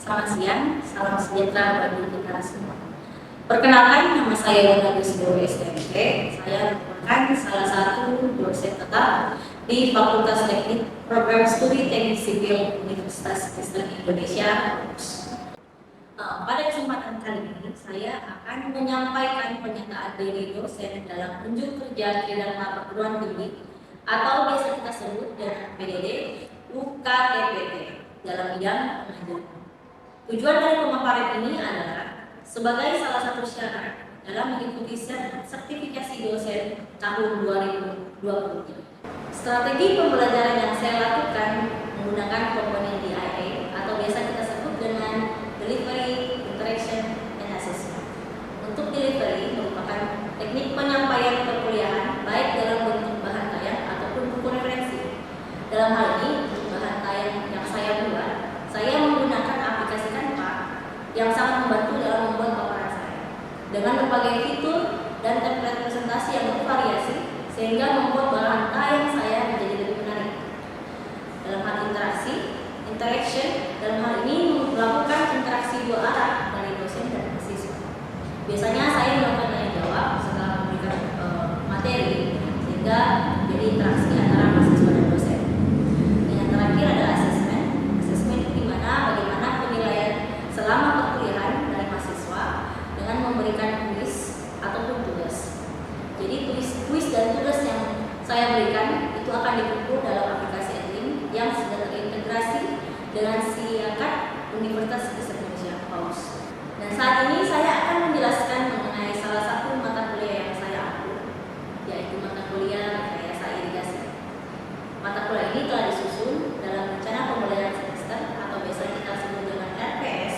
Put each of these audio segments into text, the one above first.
Selamat siang, salam sejahtera bagi kita semua. Perkenalkan, nama saya Yona Desboro SMP. Saya merupakan salah satu dosen tetap di Fakultas Teknik Program Studi Teknik Sipil Universitas Kristen Indonesia. Pada kesempatan kali ini, saya akan menyampaikan pernyataan dari dosen dalam unjuk kerja Tridharma Perguruan Tinggi atau biasa kita sebut dengan PDD UKTPT dalam bidang pengajaran. Tujuan dari pemaparan ini adalah sebagai salah satu syarat dalam mengikuti sertifikasi dosen tahun 2020. Strategi pembelajaran yang saya lakukan menggunakan komponen DIA atau biasa kita sebut dengan Delivery, Interaction, and Assessment. Untuk delivery merupakan teknik penyampaian perkuliahan baik dalam bentuk bahan tayang ataupun buku referensi. Dalam hal ini, untuk bahan tayang yang saya buat, saya menggunakan aplikasi Canva yang sangat membantu dalam membuat paparan saya dengan berbagai fitur dan template presentasi yang bervariasi sehingga membuat bahan tayang saya menjadi lebih menarik. Dalam hal interaction, dalam hal ini melakukan interaksi dua arah dari dosen dan mahasiswa. Biasanya saya melakukan tanya jawab setelah memberikan materi sehingga jadi interaksi antara mahasiswa dan dosen. Dan yang terakhir adalah assessment itu dimana bagaimana penilaian selama perkuliahan dari mahasiswa dengan memberikan kuis ataupun tugas. Jadi kuis dan tugas yang saya berikan itu akan dikumpul dalam aplikasi Edlink yang sudah terintegrasi dengan SIAKAD Universitas Kristen Indonesia PAUS. Dan saat ini saya akan menjelaskan mengenai salah satu mata kuliah yang saya ambil, yaitu mata kuliah rekayasa irigasi. Mata kuliah ini telah disusun dalam rencana pembelajaran semester atau biasa kita sebut dengan RPS.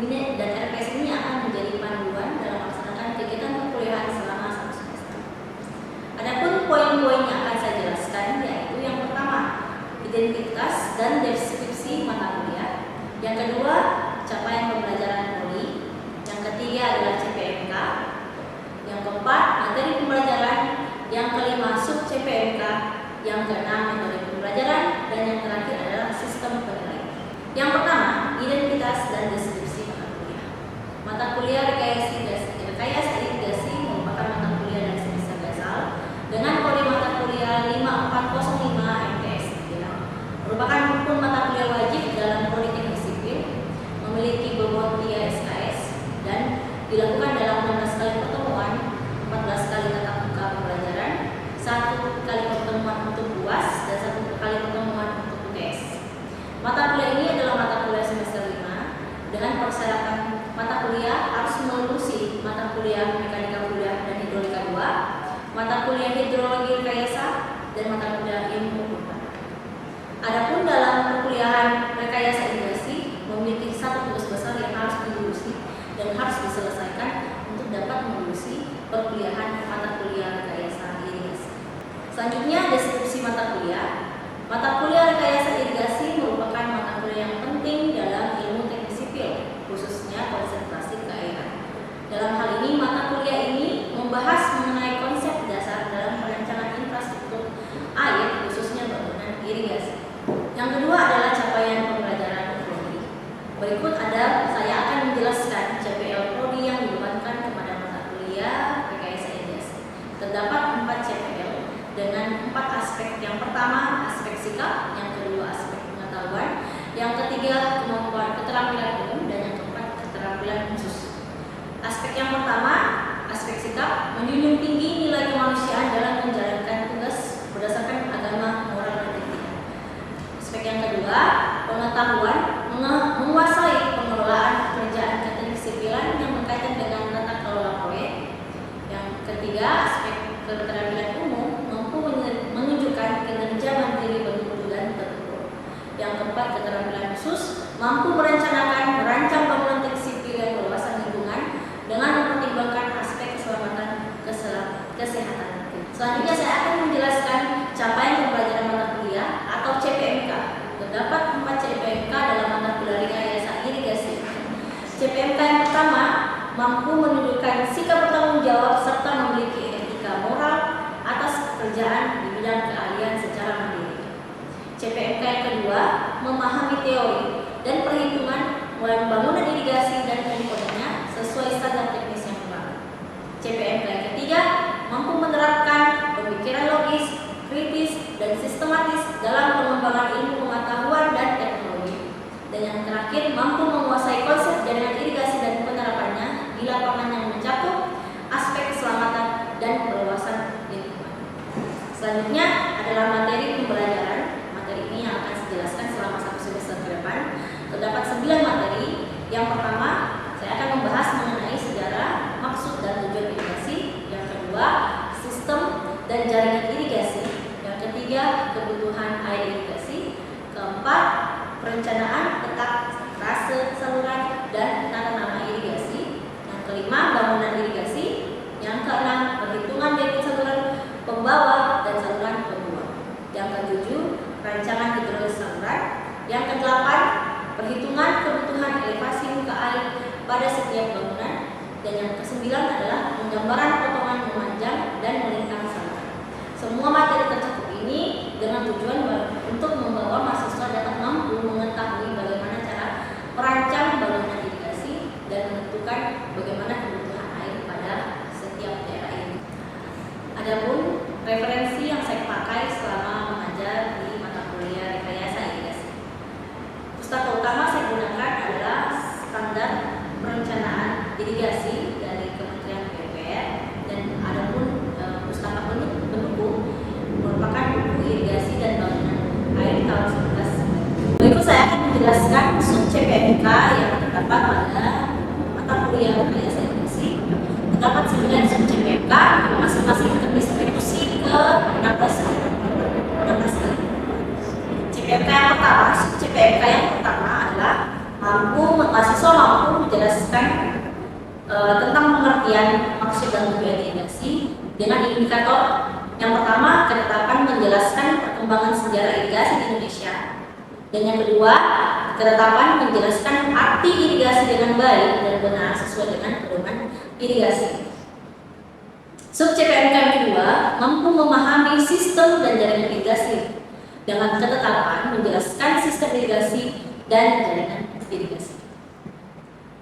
Dan RPS ini akan menjadi panduan dalam melaksanakan kegiatan perkuliahan selama satu semester. Adapun poin-poin yang akan saya jelaskan yaitu yang pertama, identitas dan deskripsi mata kuliah. Yang kedua, capaian pembelajaran poli. Yang ketiga adalah CPMK. Yang keempat, materi pembelajaran. Yang kelima, sub CPMK. Yang keenam, metode pembelajaran. Dan yang terakhir adalah sistem penilaian. Yang pertama, identitas dan deskripsi mata kuliah. Mata kuliah rekayasa irigasi merupakan mata kuliah dari semester dasar dengan kode mata kuliah 5405 MTS. Merupakan rukun mata kuliah wajib dalam prodi teknik sipil, memiliki bobot 3 SKS dan dilakukan dalam 16 kali pertemuan, 14 kali tatap muka pembelajaran, 1 kali pertemuan untuk UAS dan 1 kali pertemuan untuk UTS. Mata kuliah ini adalah mata kuliah semester 5 dengan persyaratan mata kuliah harus melulusi mata kuliah mekanika kuliah dan hidrolika 2, mata kuliah hidrologi rekayasa dan mata kuliah ilmu hukum. Adapun dalam perkuliahan rekayasa irigasi memiliki satu tugas besar yang harus dilulusi dan harus diselesaikan untuk dapat melulusi perkuliahan mata kuliah rekayasa irigasi. Selanjutnya, deskripsi mata kuliah. Mata kuliah rekayasa irigasi merupakan mata kuliah yang penting dalam ilmu teknik sipil, khususnya konsentrasi keairan. Dalam hal ini, mata kuliah ini membahas mengenai konsep dasar dalam perancangan infrastruktur air, khususnya bangunan irigasi. Yang kedua adalah capaian pembelajaran prodi. Berikut saya akan menjelaskan CPL prodi yang dibebankan kepada mata kuliah rekayasa irigasi. Terdapat 4 CPL dengan 4 aspek. Yang pertama aspek sikap, yang kedua aspek pengetahuan, yang ketiga kemampuan keterampilan umum, dan yang keempat keterampilan khusus. Aspek yang pertama, aspek sikap, menjunjung tinggi nilai kemanusiaan dalam menjalankan tugas berdasarkan agama, moral, dan etika. Aspek yang kedua, pengetahuan, menguasai pengelolaan pekerjaan teknik sipilan yang berkaitan dengan tata kelola proyek. Yang ketiga, aspek keterampilan umum, mampu menunjukkan kinerja mandiri bermutu dan tertutup. Yang keempat, keterampilan khusus, mampu merancang bangunan teknik sipil yang berwawasan lingkungan dengan mempertimbangkan aspek keselamatan kesehatan. Selanjutnya saya akan menjelaskan capaian pembelajaran mata kuliah atau CPMK. Terdapat 4 CPMK dalam mata kuliah rekayasa irigasi. CPMK yang pertama, mampu menunjukkan sikap bertanggung jawab serta memiliki etika moral atas pekerjaan di bidang keahlian secara mandiri. CPMK yang kedua, memahami teori dan perhitungan pembangunan irigasi dan metodenya sesuai standar teknis yang berlaku. CPMK yang ketiga, mampu menerapkan pemikiran logis, kritis, dan sistematis dalam pengembangan ilmu pengetahuan dan teknologi. Dan yang terakhir, mampu menguasai konsep jaringan irigasi dan penerapannya di lapangan yang mencakup aspek keselamatan dan perluasan lingkungan. Selanjutnya adalah materi pembelajaran. Materi ini yang akan saya jelaskan selama 1 semester ke depan. Terdapat 9 materi. Yang pertama, saya akan membahas mengenai sejarah, maksud dan tujuan irigasi. Yang kedua, sistem dan jaringan irigasi. Yang ketiga, kebutuhan air irigasi. Keempat, perencanaan peta trase saluran dan tata nama irigasi. Yang kelima, bangunan irigasi. Yang keenam, perhitungan debit saluran pembawa dan saluran pembuang. Yang ketujuh, rancangan hidrolis saluran. Yang kedelapan, perhitungan kebutuhan elevasi muka air pada setiap bangunan. Dan yang kesembilan adalah penggambaran potongan memanjang dan melintang saluran. Semua materi tercakup ini dengan tujuan untuk membawa mahasiswa dapat mampu mengetahui bagaimana cara merancang bangunan irigasi dan menentukan bagaimana kebutuhan air pada setiap daerah ini. Adapun referensi yang saya pakai selama mengajar di mata kuliah rekayasa irigasi. Pustaka utama saya gunakan adalah standar perencanaan irigasi dari Kementerian PUPR, dan adapun pustaka pendukung merupakan buku irigasi dan bangunan air tahun 19. Berikut saya akan menjelaskan sub CPMK yang terdapat pada mata kuliah rekayasa irigasi. Terdapat 9 sub CPMK, masing-masing terdistribusi ke 16 CPMK yang pertama. Sub CPMK yang pertama adalah mahasiswa mampu menjelaskan tentang pengertian maksud dan tujuan irigasi dengan indikator. Yang pertama, ketetapan menjelaskan perkembangan sejarah irigasi di Indonesia. Dan yang kedua, ketetapan menjelaskan arti irigasi dengan baik dan benar sesuai dengan pedoman irigasi. Sub CPMK yang kedua, mampu memahami sistem dan jaringan irigasi dengan ketetapan menjelaskan sistem irigasi dan jaringan irigasi.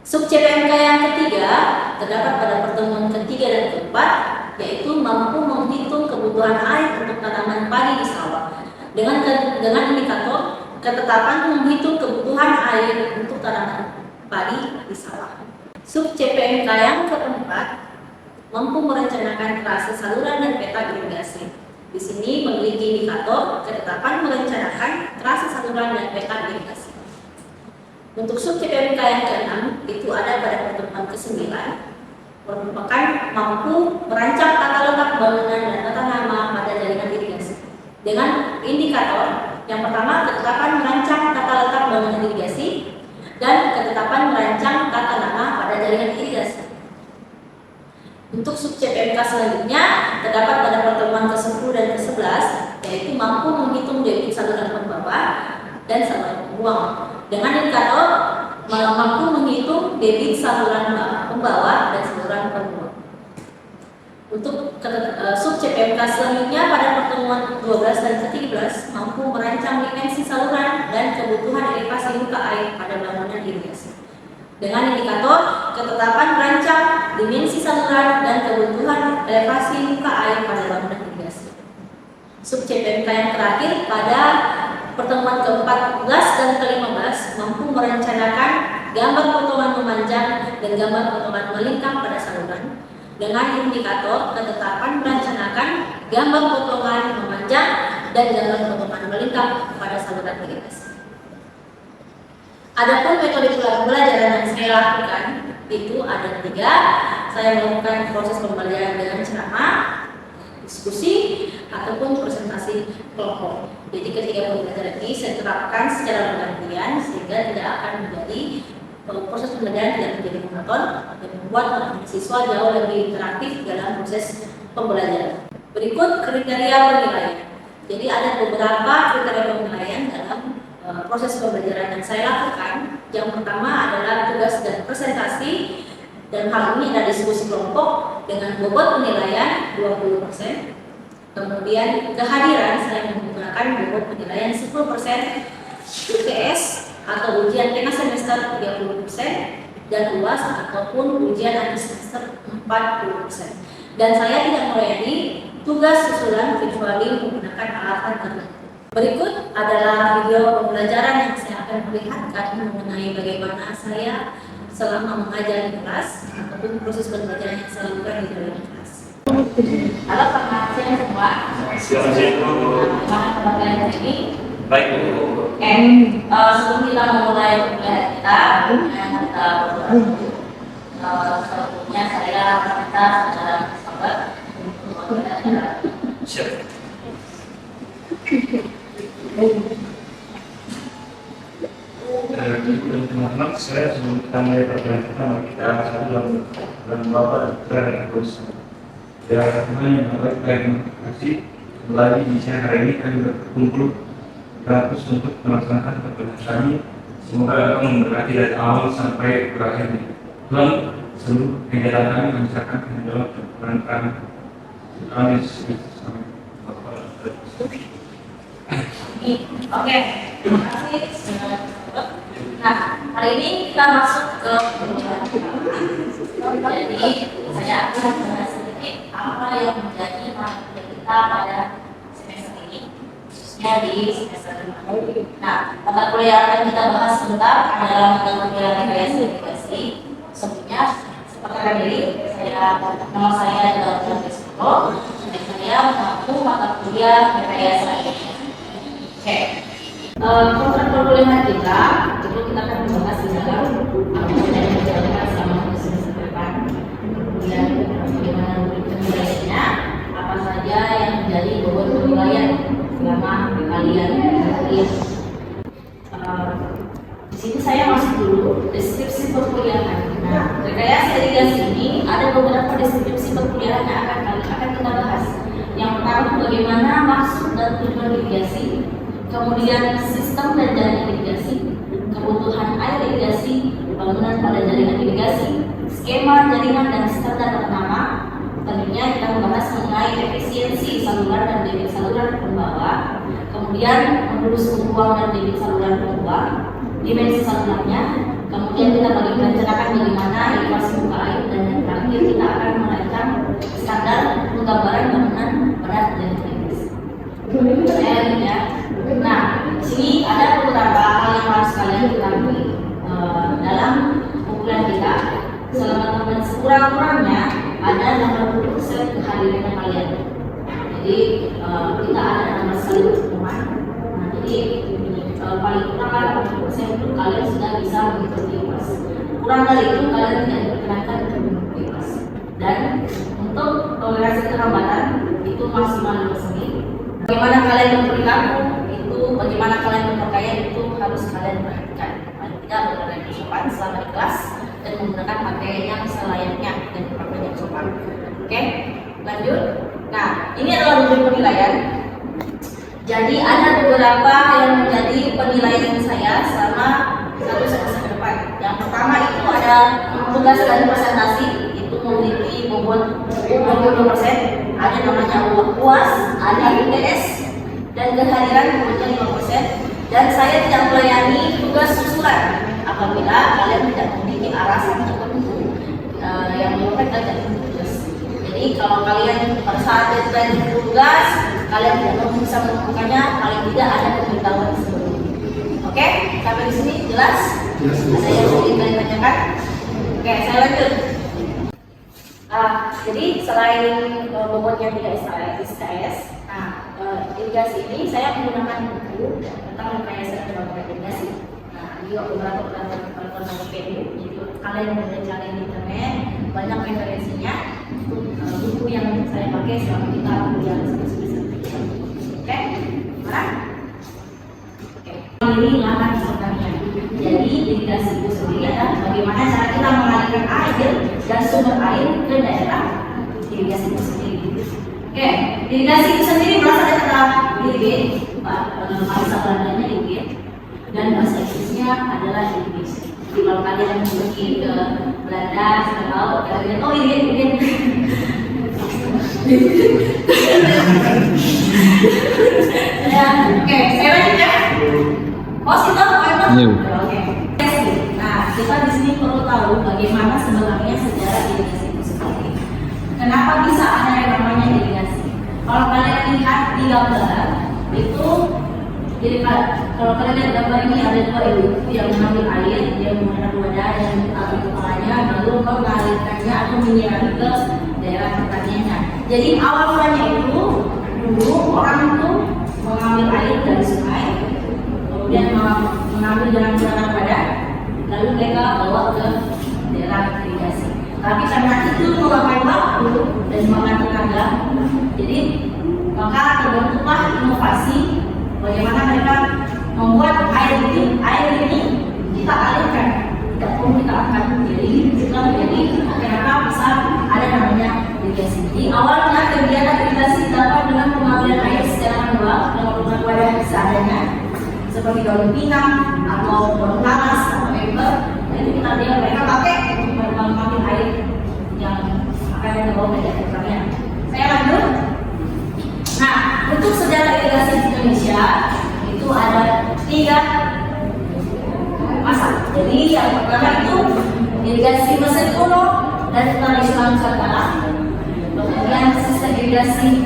Sub CPMK yang ketiga terdapat pada pertemuan ketiga dan keempat, yaitu mampu menghitung kebutuhan air untuk tanaman padi di sawah dengan indikator ketetapan menghitung kebutuhan air untuk tanaman padi di sawah. Sub CPMK yang keempat mampu merencanakan trase saluran dan peta irigasi. Di sini memiliki indikator ketetapan merencanakan trase saluran dan peta irigasi. Untuk sub CPMK yang keenam itu ada pada pertemuan ke-9, merupakan mampu merancang tata letak bangunan dan tata nama pada jaringan irigasi. Dengan indikator yang pertama, ketetapan merancang tata letak bangunan irigasi dan ketetapan merancang tata nama pada jaringan irigasi. Untuk sub CPMK selanjutnya terdapat pada pertemuan ke-10 dan ke-11, yaitu mampu menghitung debit saluran pembawa dan saluran pembuang. Dengan indikator mampu menghitung debit saluran pembawa dan saluran pembuang. Untuk sub CPMK selanjutnya pada pertemuan 12 dan ke-13 mampu merancang dimensi saluran dan kebutuhan elevasi muka air pada bangunan irigasi. Dengan indikator ketetapan merancang dimensi saluran dan kebutuhan elevasi muka air pada bangunan irigasi. Sub CPMK yang terakhir pada pertemuan ke-14 dan ke-15 mampu merencanakan gambar potongan memanjang dan gambar potongan melingkar pada saluran dengan indikator ketetapan merencanakan gambar potongan memanjang dan gambar potongan melingkar pada saluran irigasi. Adapun metode pembelajaran yang saya lakukan itu ada 3. Saya melakukan proses pembelajaran dengan ceramah, diskusi, ataupun presentasi kelompok. Jadi ketiga pembelajaran ini saya terapkan secara bergantian sehingga tidak akan menjadi proses pembelajaran tidak menjadi monoton dan membuat siswa jauh lebih interaktif dalam proses pembelajaran. Berikut kriteria penilaian. Jadi ada beberapa kriteria penilaian dalam proses pembelajaran yang saya lakukan. Yang pertama adalah tugas dan presentasi, dan hal ini ada diskusi kelompok dengan bobot penilaian 20%. Kemudian kehadiran saya menggunakan bobot penilaian 10%, UTS atau ujian tengah semester 30% dan UAS ataupun ujian akhir semester 40%. Dan saya tidak melayani tugas susulan kecuali menggunakan alatan tertentu. Berikut adalah video pembelajaran yang saya akan perlihatkan mengenai bagaimana saya selama mengajar di kelas ataupun proses pembelajaran yang saya lakukan di dalam kelas. Halo, selamat siang semua. Selamat siang. Bagaimana kabar kalian hari ini? Baik, Bu. Oke, sebelum kita memulai pembelajaran kita sebelumnya saya minta saudara sahabat untuk Siap. Teman-teman, saya sebelum kita mulai pelajaran pertama kita dalam bapak dan terus. Ya, teman yang dapat terima kasih. Lagi di siang hari ini kami berkumpul terus untuk melaksanakan pelajaran kami. Semoga akan memberkati dari awal sampai berakhir. Tuhan, seluruh kegiatan kami mengisahkan dalam peran kami sampai Oke, terima kasih. Nah, hari ini kita masuk ke pembelajaran. Jadi, saya akan membahas sedikit apa yang menjadi materi kita pada semester ini, khususnya di semester 5. Nah, mata kuliah yang akan kita bahas sebentar adalah mata kuliah rekayasa navigasi. Sebelumnya, perkenalkan diri, nama saya adalah Francisco, dan saya mengaku mata kuliah rekayasa navigasi. Oke, kontrak perkuliahan kita itu kita akan membahas di dalam apa yang dijalankan selama semester depan, kemudian bagaimana penilaiannya, apa saja yang menjadi bobot penilaian selama kalian berkuliah. Di sini saya masuk dulu deskripsi perkuliahan. Nah, rekayasa navigasi ini ada beberapa deskripsi perkuliahan yang akan kita bahas. Yang pertama, bagaimana maksud dan tujuan navigasi. Kemudian sistem dan jaringan irigasi, kebutuhan air irigasi, bangunan pada jaringan irigasi, skema jaringan dan standar ternama. Tentunya kita membahas mengenai efisiensi saluran dan debit saluran pembawa, kemudian modulus pembuang dan debit saluran pembuang, dimensi salurannya, kemudian kita rencanakan bagaimana elevasi muka air, dan yang terakhir kita akan merancang standar penggambaran bangunan pada jaringan irigasi. Ya. Nah, di sini ada beberapa hal yang harus kalian ketahui dalam kumpulan kita. Selama teman sekurang-kurangnya ada 80% kehadiran kalian. Jadi kita ada nama saling teman. Nah, jadi paling kurang kan 80% itu kalian sudah bisa mengikuti kelas. Kurang dari itu kalian tidak diperkenankan untuk mengikuti kelas. Dan untuk toleransi keterlambatan itu maksimal 5 menit. Bagaimana kalian berperilaku, bagaimana kalian berpakaian itu harus kalian perhatikan. Paling tidak berpakaian sopan selama di kelas dan menggunakan pakaian yang selayaknya dan berpakaian yang sopan. Oke, lanjut. Nah, ini adalah bobot penilaian. Jadi ada beberapa yang menjadi penilaian saya selama 1 semester depan. Yang pertama itu ada tugas dan presentasi, itu memiliki bobot 20%. Ada namanya UAS, ada UTS, dan kehadiran bobotnya 5%. Dan saya tidak melayani tugas susulan apabila kalian tidak memiliki alasan tertentu yang menyebabkan tidak tugas. Jadi kalau kalian pada saat deadline tugas kalian tidak bisa melakukannya, paling tidak ada pemberitahuan sebelumnya. Oke, sampai di sini jelas? Ada yang ingin kalian tanyakan? Oke, saya lanjut. Jadi selain bobotnya 3 SKS, irigasi ini saya menggunakan buku tentang rekayasa dan bangunan irigasi. Nah, juga beberapa peraturan PU, jadi kalian boleh cari di internet, banyak referensinya. Buku yang saya pakai selama kita kuliah semester. Oke, mana? Oke, ini lahan sebenarnya. Jadi irigasi itu sendiri adalah bagaimana cara kita mengalirkan air dan sumber air ke daerah irigasi itu sendiri. Oke, irigasi itu sendiri berasal dari kata irrigate, bahasa Belandanya irrigate, dan bahasa Inggrisnya adalah irrigation. Jadi kalau kalian pergi ke Belanda, tahu kalian irrigate. Ya, oke, saya lanjut ya. Positif, Iya. Oke. Nah, kita di sini perlu tahu bagaimana sebenarnya sejarah irigasi itu sendiri. Kenapa bisa ada yang namanya irigasi? Kalau kalian lihat di gambar itu, jadi kalau kalian lihat gambar ini ada dua ibu yang mengambil air, dia menggunakan wadah yang ditaruh di kepalanya, lalu mengalirkannya atau menyirami ke daerah pertaniannya. Jadi awal mulanya itu dulu orang itu mengambil air dari sungai, kemudian mengambil dengan menggunakan wadah, lalu mereka bawa ke daerah irigasi. Tapi karena itu memakan waktu dan memakan tenaga, jadi maka terbentuklah inovasi bagaimana mereka membuat air ini kita alirkan, tidak perlu kita angkat. Jadi setelah menjadi kenapa bisa ada namanya irigasi. Jadi awalnya kegiatan irigasi dilakukan dengan pengambilan air secara manual dengan menggunakan wadah seadanya seperti daun pinang atau daun talas atau ember. Jadi mereka pakai untuk mengambil air yang akan dibawa ke daerah pertanian. Saya lanjut. Nah, untuk sejarah irigasi di Indonesia itu ada 3 masa. Jadi yang pertama itu irigasi Mesir kuno dan tradisional Nusantara. Kemudian sistem irigasi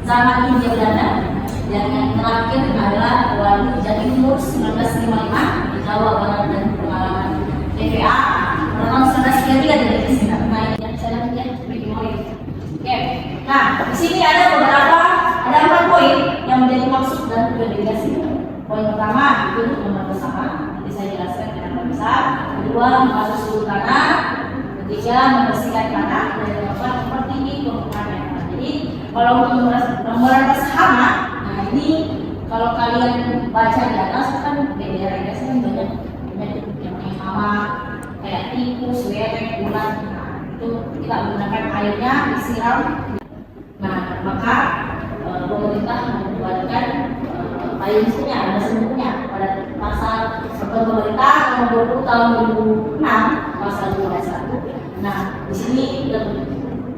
zaman Hindia Belanda. Dan yang terakhir adalah Wali Jati Timur 1955 di Jawa Barat dan pengalaman TPA tahun 1993 dari Kristina. Nah, yang saya lihat Oke. Nah, di sini ada 4 poin yang menjadi maksud dan tujuan irigasi. Poin pertama itu untuk membantu bersama, nanti saya jelaskan dengan besar. Kedua, mengatur suhu tanah. Ketiga, membersihkan tanah. Dan yang keempat, mempertinggi permukaan air tanah. Jadi, kalau untuk memberantas hama, nah ini kalau kalian baca di atas kan daerah irigasi kan banyak yang hama kayak tikus, lelek, ulat. Nah, itu kita menggunakan airnya disiram. Nah, maka pemerintah membuatkan payungnya, ada sebenarnya pada pasal pemerintah nomor 20 tahun 2006 pasal 21. Nah, di sini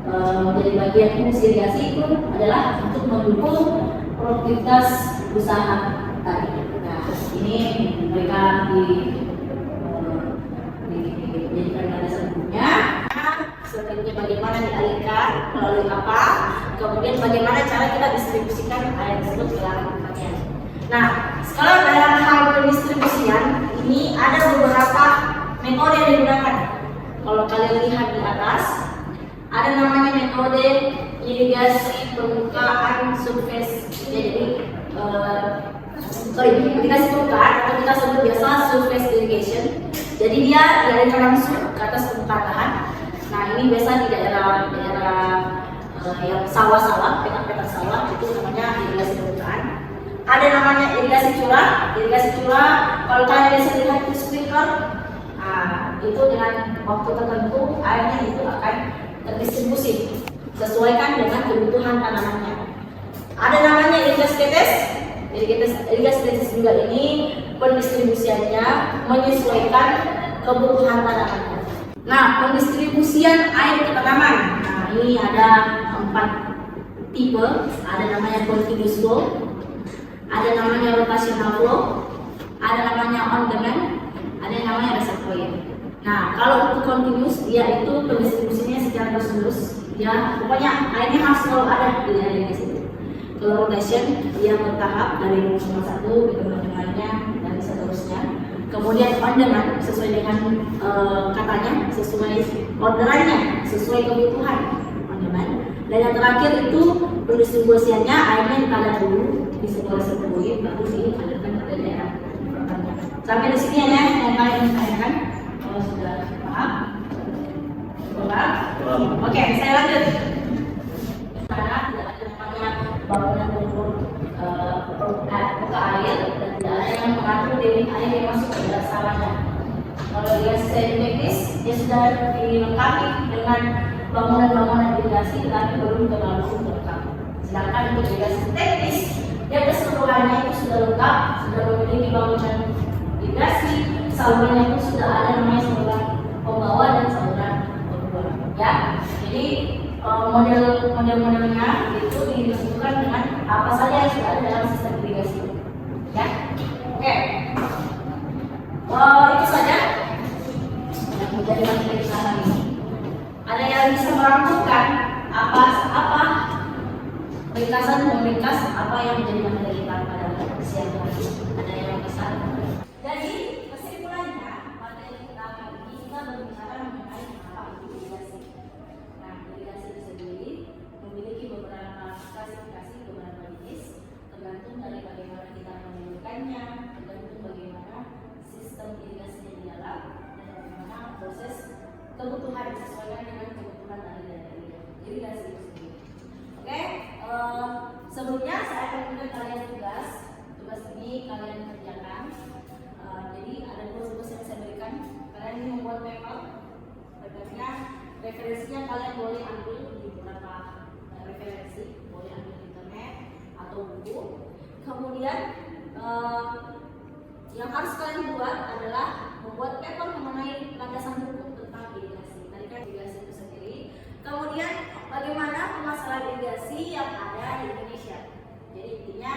menjadi bagian fungsi irigasi itu adalah untuk mendukung produktivitas usaha tadi. Nah, ini mereka dijadikan pada sebelumnya. Selanjutnya bagaimana dialirkan, melalui apa, kemudian bagaimana cara kita distribusikan air tersebut ke lahan pertanian. Nah, sekarang dalam hal pendistribusian ini ada beberapa metode yang digunakan. Kalau kalian lihat di atas, ada namanya metode irigasi permukaan surface. Jadi irigasi permukaan atau kita sebut biasa surface irrigation. Jadi dia dialirkan langsung ke atas permukaan lahan. Nah, ini biasa di daerah yang sawah-sawah, petak-petak sawah, itu namanya irigasi permukaan. Ada namanya irigasi curah. Irigasi curah, kalau kalian biasa lihat itu sprinkler, nah, itu dengan waktu tertentu airnya itu akan terdistribusi sesuaikan dengan kebutuhan tanamannya. Ada namanya irigasi tetes. Irigasi tetes juga ini pendistribusiannya menyesuaikan kebutuhan tanamannya. Nah, pendistribusian air ke tanaman. Nah, ini ada 4 tipe. Ada namanya continuous flow, ada namanya rotational flow, ada namanya on demand, ada yang namanya reservoir. Nah, kalau untuk continuous, dia itu pendistribusinya secara terus-menerus. Ya, pokoknya airnya harus selalu ada di area di situ. Kalau rotation, dia bertahap dari nomor 1 ke nomor lainnya dan seterusnya. Kemudian on demand sesuai dengan katanya, sesuai orderannya, sesuai kebutuhan on demand. Dan yang terakhir itu pendistribusiannya airnya ditahan dulu di sebuah reservoir, baru dialirkan ke daerah pertanian. Sampai di sini ya yang kalian tanyakan. Kalau sudah paham? Oke, saya lanjut. Karena tidak ada namanya bangunan lumpur buka air dan tidak ada yang mengatur debit air yang masuk ke dalam sawahnya. Kalau dia teknis, dia sudah dilengkapi dengan bangunan-bangunan irigasi, tetapi belum terlalu lengkap. Sedangkan untuk irigasi teknis, dia keseluruhannya itu sudah lengkap, sudah memiliki bangunan irigasi, salurannya itu sudah ada namanya saluran pembawa dan saluran pembuang. Ya, jadi model-modelnya itu ditentukan dengan apa saja yang sudah ada dalam sistem irigasi. Ya, oke. yang harus kalian buat adalah membuat paper mengenai landasan hukum tentang irigasi. Tadi kan irigasi itu sendiri. Kemudian bagaimana permasalahan irigasi yang ada di Indonesia. Jadi intinya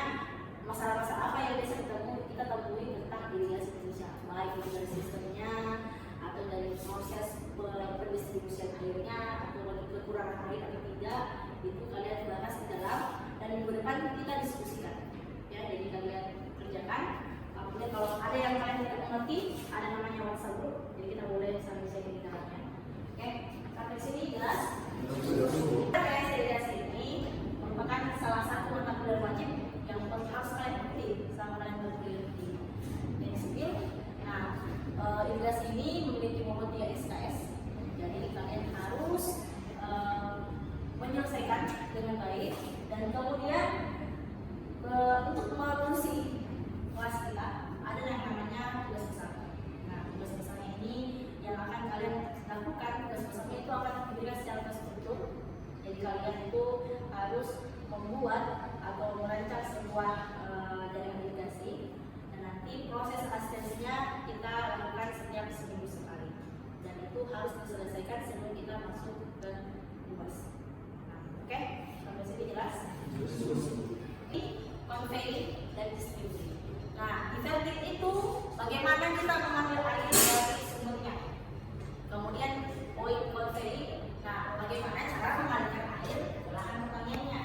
masalah-masalah apa yang biasa kita temui tentang irigasi Indonesia, mulai dari sistemnya, atau dari proses pendistribusian airnya, atau kekurangan air atau tidak, itu kalian bahas di dalam dan minggu depan kita diskusikan. Ya, jadi kalian kerjakan. Kemudian kalau ada yang kalian tidak mengerti, ada namanya WhatsApp group, jadi kita boleh saling sharing di dalamnya. Oke, sampai sini jelas. Irigasi ini merupakan salah satu mata kuliah wajib yang harus kalian ngerti selama kalian berkuliah di teknik sipil. Nah, irigasi ini memiliki bobot 3 SKS, jadi kalian harus menyelesaikan dengan baik dan kemudian untuk melurusi kelas kita ada yang namanya tugas besar. Nah, tugas besarnya ini yang akan kalian lakukan, tugas besarnya itu akan diberikan secara terstruktur. Jadi kalian itu harus membuat atau merancang sebuah jaringan irigasi dan nanti proses asistensinya kita lakukan setiap seminggu sekali dan itu harus diselesaikan sebelum kita masuk ke UAS. Nah, oke, sampai sini jelas? Conveying dan distribusi. Nah, diverting itu bagaimana kita mengambil air dari sumbernya. Kemudian point conveying, nah bagaimana cara mengalirkan air ke lahan pertaniannya.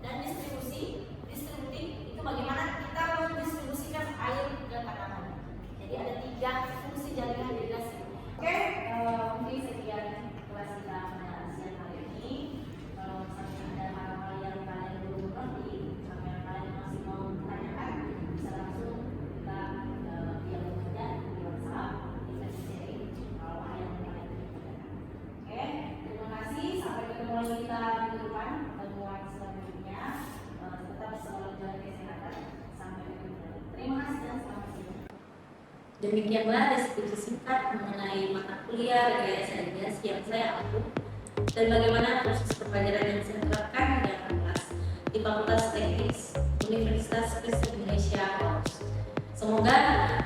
Dan distribusi itu bagaimana kita mendistribusikan air ke tanaman. Jadi ada 3 fungsi jaringan irigasi. Oke, mungkin sekian kelas kita pada siang hari ini. Kalau misalnya ada hal-hal yang kalian belum mengerti, sampai yang kalian masih mau tanyakan, bisa langsung kita dialog saja di WhatsApp, kita sharing kalau ada yang kalian tanyakan. Oke, terima kasih. Sampai ketemu lagi kita minggu depan pertemuan selanjutnya. Tetap selalu jaga kesehatan. Sampai ketemu lagi. Terima kasih dan selamat siang. Demikianlah diskusi singkat mengenai mata kuliah rekayasa irigasi yang saya ambil dan bagaimana proses pembelajaran yang saya terapkan dalam kelas di Fakultas Teknik Universitas Kristen Indonesia. Semoga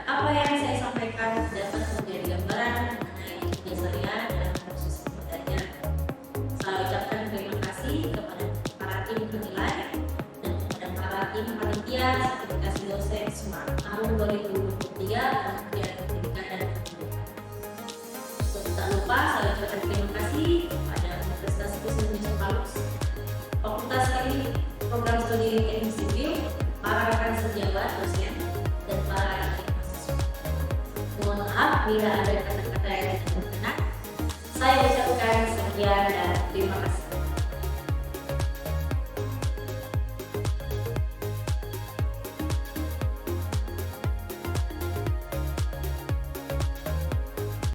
apa yang saya sampaikan dapat menjadi gambaran mengenai keseharian dan proses pembelajaran. Saya ucapkan terima kasih kepada para tim penilai dan kepada para tim panitia sertifikasi dosen Smart tahun 2023 Kementerian Pendidikan dan Kebudayaan. Tak lupa saya ucapkan terima kasih kepada Universitas Kristen Indonesia Palus, Fakultas Teknik Program Studi Teknik Sipil, para rekan sejawat dosen dan para adik mahasiswa. Mohon maaf bila ada